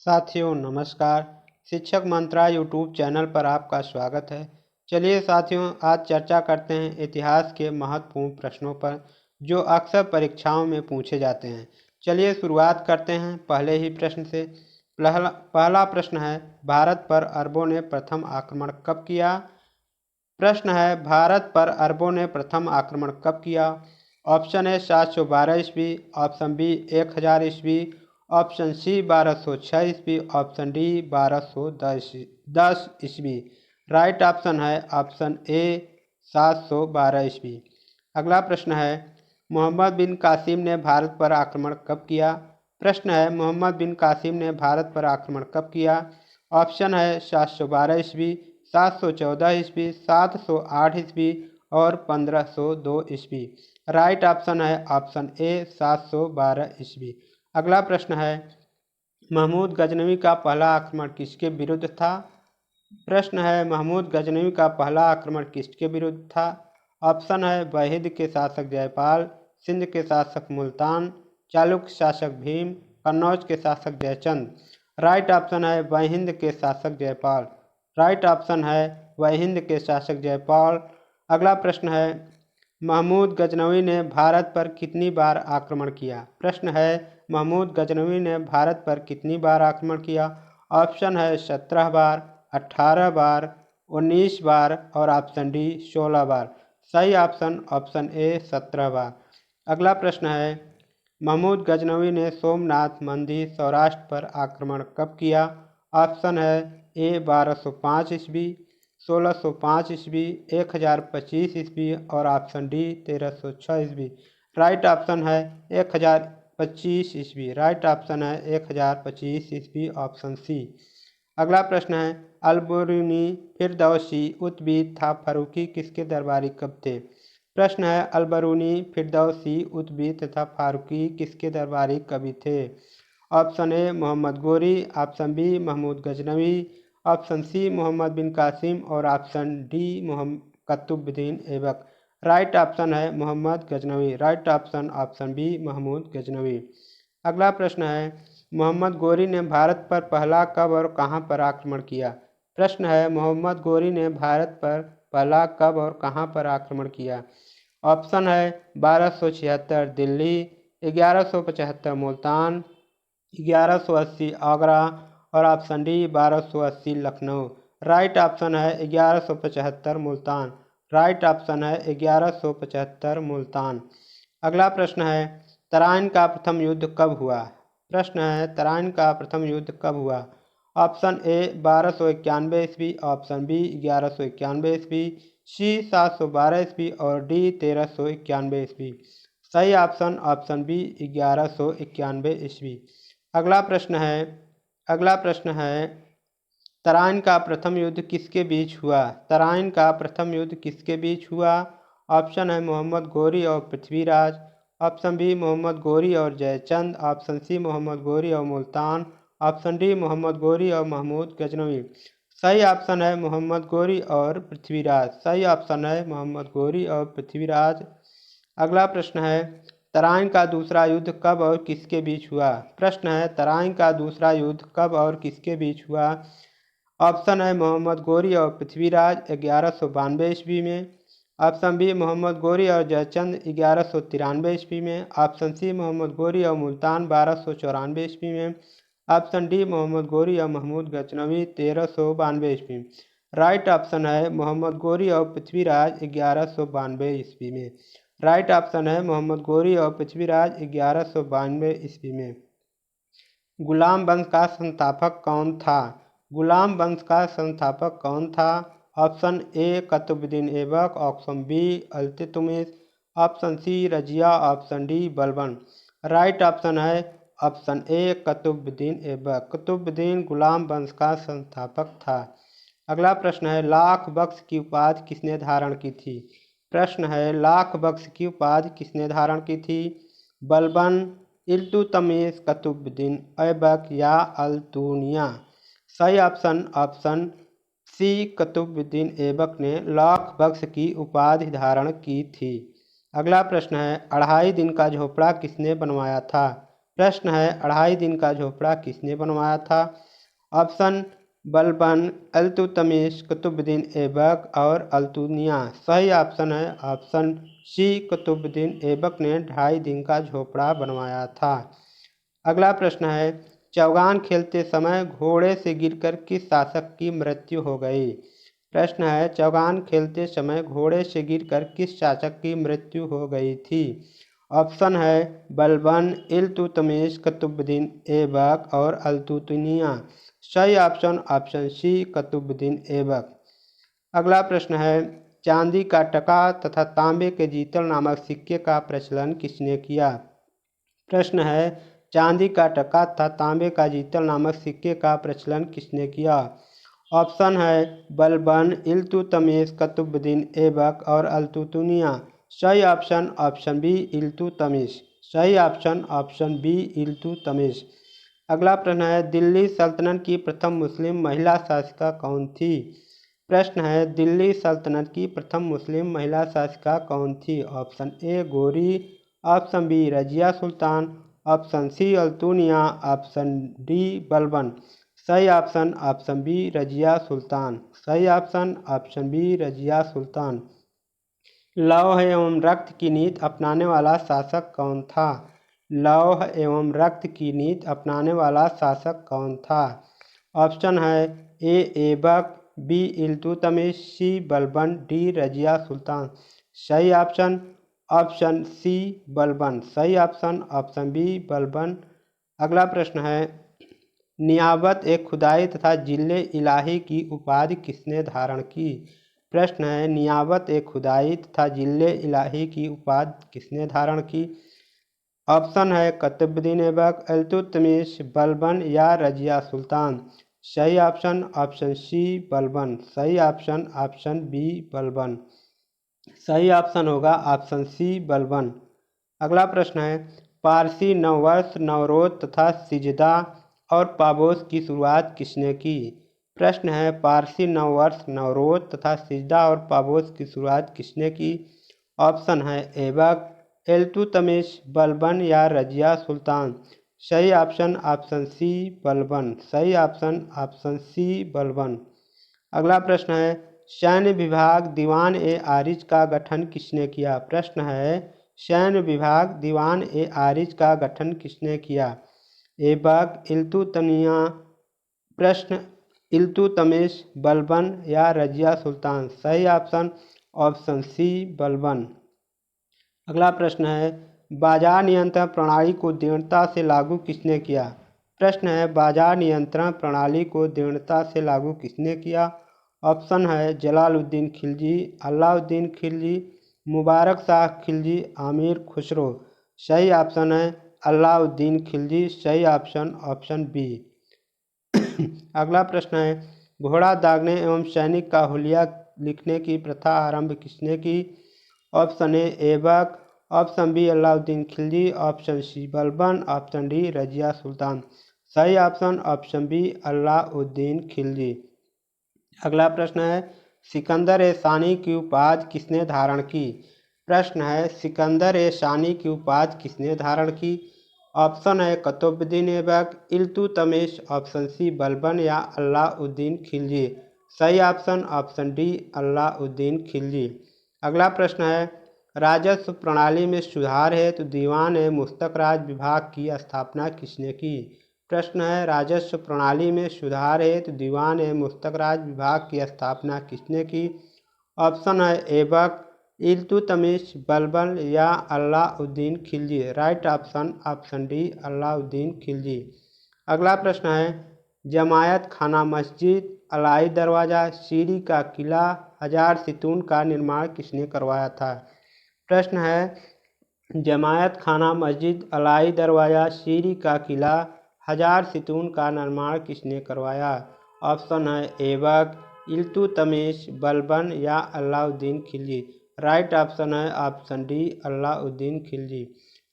साथियों नमस्कार। शिक्षक मंत्रा यूट्यूब चैनल पर आपका स्वागत है। चलिए साथियों, आज चर्चा करते हैं इतिहास के महत्वपूर्ण प्रश्नों पर जो अक्सर परीक्षाओं में पूछे जाते हैं। चलिए शुरुआत करते हैं पहले ही प्रश्न से। पहला प्रश्न है, भारत पर अरबों ने प्रथम आक्रमण कब किया? प्रश्न है, भारत पर अरबों ने प्रथम आक्रमण कब किया? ऑप्शन ए 712 ईस्वी, ऑप्शन बी 1000 ईस्वी, ऑप्शन सी 1206 ईस्वी, ऑप्शन डी 1210 ईस्वी। राइट ऑप्शन है ऑप्शन ए 712 ईस्वी। अगला प्रश्न है, मोहम्मद बिन कासिम ने भारत पर आक्रमण कब किया? प्रश्न है, मोहम्मद बिन कासिम ने भारत पर आक्रमण कब किया? ऑप्शन है 712 ईस्वी, 714 ईस्वी, 708 ईस्वी और 1502 ईस्वी। राइट ऑप्शन है ऑप्शन ए 712 ईस्वी। अगला प्रश्न है, महमूद गजनवी का पहला आक्रमण किसके विरुद्ध था? प्रश्न है, महमूद गजनवी का पहला आक्रमण किसके विरुद्ध था? ऑप्शन है वहीद के शासक जयपाल, सिंध के शासक मुल्तान, चालुक्य शासक भीम, कन्नौज के शासक जयचंद। राइट ऑप्शन है वहीद के शासक जयपाल। राइट ऑप्शन है वहीद के शासक जयपाल। अगला प्रश्न है, महमूद गजनवी ने भारत पर कितनी बार आक्रमण किया? प्रश्न है, महमूद गजनवी ने भारत पर कितनी बार आक्रमण किया? ऑप्शन है 17 बार, 18 बार, 19 बार और ऑप्शन डी 16 बार। सही ऑप्शन ऑप्शन ए 17 बार। अगला प्रश्न है, महमूद गजनवी ने सोमनाथ मंदिर सौराष्ट्र पर आक्रमण कब किया? ऑप्शन है ए 1205 ईस्वी, 1605 ईस्वी, 1025 ईस्वी और ऑप्शन डी 1306 ईस्वी। राइट ऑप्शन है 1025 ईस्वी। राइट ऑप्शन है 1025 ईस्वी, ऑप्शन सी। अगला प्रश्न है, अलबरूनी, फिरदौसी, उत्बी था फारूकी किसके दरबारी कब थे? प्रश्न है, अलबरूनी, फिरदौसी, उत्बी तथा फारूकी किसके दरबारी कवि थे? Option A Mohammad Ghori, option B Mahmud Ghaznavi, option C Mohammad bin Qasim और option D Qutubuddin Aibak. Right option है Mohammad Ghaznavi. Right option option B Mahmud Ghaznavi. अगला प्रश्न है, मोहम्मद गोरी ने भारत पर पहला कब और कहां पर आक्रमण किया? प्रश्न है, मोहम्मद गोरी ने भारत पर पहला कब और कहां पर आक्रमण किया? ऑप्शन है 1276 दिल्ली, 1175 मुल्तान, 1180 आगरा और option D 1280 Lucknow. Right option है 1175 मुल्तान। राइट ऑप्शन है 1175 मुल्तान। अगला प्रश्न है, तराइन का प्रथम युद्ध कब हुआ? प्रश्न है, तराइन का प्रथम युद्ध कब हुआ? ऑप्शन ए 1291 ईस्वी, ऑप्शन बी 1191 ईस्वी, सी 712 ईस्वी और डी 1391 ईस्वी। सही ऑप्शन ऑप्शन बी 1191 ईस्वी। अगला प्रश्न है, तराइन का प्रथम युद्ध किसके बीच हुआ? तराइन का प्रथम युद्ध किसके बीच हुआ? ऑप्शन है मोहम्मद गोरी और पृथ्वीराज, ऑप्शन बी मोहम्मद गोरी और जयचंद, ऑप्शन सी मोहम्मद गोरी और मुल्तान, ऑप्शन डी मोहम्मद गोरी और महमूद गजनवी। सही ऑप्शन है मोहम्मद गोरी और पृथ्वीराज। सही ऑप्शन है मोहम्मद गोरी और पृथ्वीराज। अगला प्रश्न है, तराइन का दूसरा युद्ध कब और किसके बीच हुआ? प्रश्न है, तराइन का दूसरा युद्ध कब और किसके बीच हुआ? ऑप्शन है मोहम्मद गोरी और पृथ्वीराज 1192 ईस्वी में, ऑप्शन बी मोहम्मद गोरी और जयचंद 1193 ईस्वी में, ऑप्शन सी मोहम्मद गोरी और मुल्तान 1294 ईस्वी में, ऑप्शन डी मोहम्मद गोरी और महमूद गजनवी 1392 ईस्वी में। राइट ऑप्शन है मोहम्मद गोरी और पृथ्वीराज 1192 ईस्वी में। राइट ऑप्शन है मोहम्मद गोरी और पृथ्वीराज 1192 ईस्वी में। गुलाम वंश का संस्थापक कौन था? गुलाम वंश का संस्थापक कौन था? Option A Qutbuddin Aibak, option B Iltutmish, option C Razia, option D Balban. Right option है ऑप्शन ए कुतुबुद्दीन ऐबक। कुतुबुद्दीन गुलाम वंश का संस्थापक था। अगला प्रश्न है, लाख बख्श की उपाधि किसने धारण की थी? प्रश्न है, लाख बख्श की उपाधि किसने धारण की थी? बलबन, इल्तुतमिश, कुतुबुद्दीन ऐबक या अल्तुनिया। सही option option C Qutbuddin Aibak ने लाख बख्श की उपाधि धारण की थी। अगला प्रश्न है, 2.5 दिन का झोपड़ा किसने बनवाया था? प्रश्न है 2.5 दिन का झोपड़ा किसने बनवाया था? ऑप्शन बलबन, इल्तुतमिश, कुतुबुद्दीन ऐबक और अल्तुनिया। सही ऑप्शन है ऑप्शन सी, कुतुबुद्दीन ऐबक ने 2.5 दिन का झोपड़ा बनवाया था। अगला प्रश्न है चौगान खेलते समय घोड़े से गिरकर किस शासक की मृत्यु हो गई? प्रश्न है चौगान खेलते समय घोड़े से गिरकर किस शासक की मृत्यु हो गई थी? ऑप्शन है बलबन, इल्तुतमिश, कुतुबुद्दीन ऐबक और अल्तुतनिया। सही option option C, Qutbuddin Aibak. अगला प्रश्न है चांदी का टका तथा तांबे के जीतल नामक सिक्के का प्रचलन किसने किया? प्रश्न है चांदी का टका तथा तांबे का जीतल नामक सिक्के का प्रचलन किसने किया? ऑप्शन है बलबन, इल्तुतमिश, कुतुबुद्दीन ऐबक और अल्तुतनिया। सही ऑप्शन ऑप्शन बी, इल्तुतमिश। सही ऑप्शन ऑप्शन बी, इल्तुतमिश। अगला प्रश्न है दिल्ली सल्तनत की प्रथम मुस्लिम महिला शासिका कौन थी? प्रश्न है दिल्ली सल्तनत की प्रथम मुस्लिम महिला शासिका कौन थी? Option A Ghori, option B Razia Sultan, option C Altunia, option D Balban. सही option option B Razia Sultan. सही option option B Razia Sultan. लौह एवं रक्त की नीति अपनाने वाला शासक कौन था? लौह एवं रक्त की नीति अपनाने वाला शासक कौन था? ऑप्शन है ए ऐबक, बी इल्तुतमिश, सी बलबन, डी रजिया सुल्तान। सही ऑप्शन ऑप्शन सी बलबन। सही ऑप्शन ऑप्शन बी बलबन। अगला प्रश्न है नियाबत ए खुदाई तथा जिले इलाही की उपाधि किसने धारण की? प्रश्न है नियाबत ए खुदाई तथा जिले इलाही की उपाधि किसने धारण की? ऑप्शन है कुतुबुद्दीन ऐबक, इल्तुतमिश, बलबन या रजिया सुल्तान। सही ऑप्शन ऑप्शन सी बलबन। सही ऑप्शन ऑप्शन बी बलबन। सही ऑप्शन होगा ऑप्शन सी बलबन। अगला प्रश्न है पारसी नववर्ष नवरोज तथा सिजदा और पाबोस की शुरुआत किसने की? प्रश्न है पारसी नववर्ष नवरोज तथा सिजदा और पाबोस की शुरुआत किसने की? ऑप्शन है ऐबक, इल्तुतमिश, बलबन या रजिया सुल्तान। सही ऑप्शन ऑप्शन सी बलबन। सही ऑप्शन ऑप्शन सी बलबन। अगला प्रश्न है सैन्य विभाग दीवान ए आरिज का गठन किसने किया? प्रश्न है सैन्य विभाग दीवान ए आरिज का गठन किसने किया? ऐबक, इल्तुतनिया। प्रश्न इल्तुतमिश, बलबन या रजिया सुल्तान। सही ऑप्शन ऑप्शन सी बलबन। अगला प्रश्न है बाजार नियंत्रण प्रणाली को दृढ़ता से लागू किसने किया? प्रश्न है बाजार नियंत्रण प्रणाली को दृढ़ता से लागू किसने किया? ऑप्शन है जलालुद्दीन खिलजी, अलाउद्दीन खिलजी, मुबारक शाह खिलजी, आमिर खुसरो। सही ऑप्शन है अलाउद्दीन खिलजी। सही ऑप्शन ऑप्शन बी। अगला प्रश्न है घोड़ा दागने एवं सैनिक का हुलिया लिखने की प्रथा आरंभ किसने की? Option A Aibak, option B Alauddin Khilji, option C Balban, option D Razia Sultan. सही option option B Alauddin Khilji. अगला प्रश्न है सिकंदर ए सानी की उपाधि किसने धारण की? प्रश्न है सिकंदर ए सानी की उपाधि किसने धारण की? ऑप्शन है कुतुबुद्दीन ऐबक, इल्तुतमिश, ऑप्शन सी बलबन या अलाउद्दीन खिलजी। सही option option D Alauddin Khilji. अगला प्रश्न है राजस्व प्रणाली में सुधार हेतु दीवान ए मुस्तक राज विभाग की स्थापना किसने की? प्रश्न है राजस्व प्रणाली में सुधार हेतु दीवान ए मुस्तक राज विभाग की स्थापना किसने की? ऑप्शन है ऐबक, इल्तुतमिश, बलबन या Alauddin Khilji. Right option option D Alauddin Khilji. अगला प्रश्न है जमायत खाना मस्जिद, अलाई दरवाज़ा, सीरी का किला, हजार सितून का निर्माण किसने करवाया था? प्रश्न है जमायत खाना मस्जिद, अलाई दरवाज़ा, सीरी का किला, हजार सितून का निर्माण किसने करवाया? ऑप्शन है ऐबक, इल्तुतमिश, बलबन या अलाउद्दीन खिलजी। राइट ऑप्शन है ऑप्शन डी अलाउद्दीन खिलजी।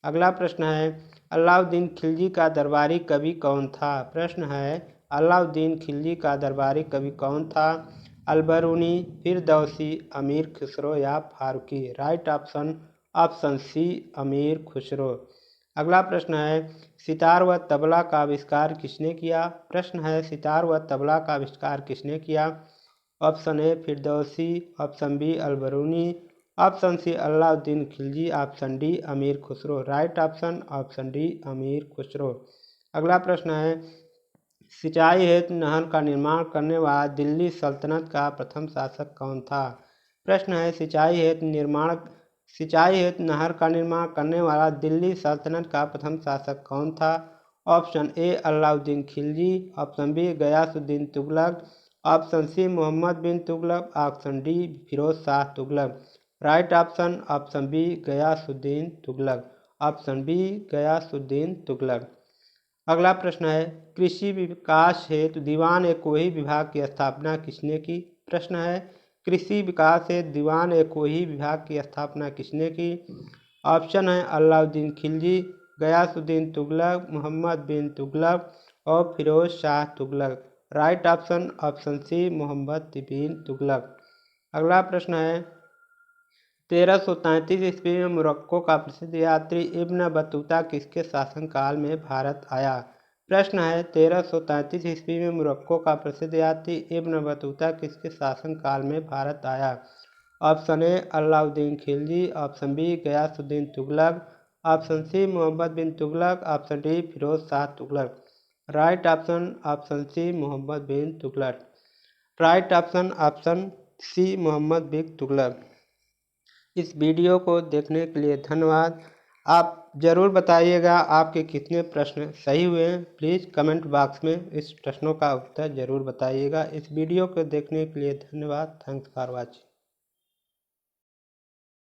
अगला प्रश्न है अलाउद्दीन खिलजी का दरबारी कवि कौन था? प्रश्न है अलाउद्दीन खिलजी का दरबारी कवि कौन था? अलबरूनी, फिरदौसी, अमीर खुसरो या Farooqui. Right option option C Amir Khusro. अगला प्रश्न है सितार व तबला का आविष्कार किसने किया। प्रश्न है सितार व तबला का आविष्कार किसने किया। Option A Firdausi, option B Alberuni, option C Alauddin Khilji, option D Amir Khusro. Right option D Amir Khusro. अगला प्रश्न है सिंचाई हेतु नहर का निर्माण करने वाला दिल्ली सल्तनत का प्रथम शासक कौन था। प्रश्न है सिंचाई हेतु नहर का निर्माण करने वाला दिल्ली सल्तनत का प्रथम शासक कौन था। Option A Alauddin Khilji, option B Ghiyasuddin Tughlaq, option C Mohammad bin Tughlaq, option D Firoz Shah Tughlaq. Right option B Ghiyasuddin Tughlaq. Option B Ghiyasuddin Tughlaq. अगला प्रश्न है कृषि विकास हेतु दीवान ए कोही विभाग की स्थापना किसने की। प्रश्न है कृषि विकास हेतु दीवान ए कोही विभाग की स्थापना किसने की। ऑप्शन है अलाउद्दीन खिलजी, गयासुद्दीन तुगलक, मोहम्मद बिन तुगलक और Firoz Shah Tughlaq. Right option C Mohammad bin Tughlaq. अगला प्रश्न है 1333 ईस्वी में मोरक्को का प्रसिद्ध यात्री इब्न बतूता किसके शासनकाल में भारत आया। प्रश्न है 1333 ईस्वी में मोरक्को का प्रसिद्ध यात्री इब्न बतूता किसके शासनकाल में भारत आया। Option A Alauddin Khilji, option B Ghiyasuddin Tughlaq, option C Mohammad bin Tughlaq, option D Firoz Shah Tughlaq. Right option C Mohammad bin Tughlaq. Right option C Mohammad bin Tughlaq. इस वीडियो को देखने के लिए धन्यवाद। आप ज़रूर बताइएगा आपके कितने प्रश्न सही हुए हैं। प्लीज़ कमेंट बॉक्स में इस प्रश्नों का उत्तर ज़रूर बताइएगा। इस वीडियो को देखने के लिए धन्यवाद। Thanks for watching.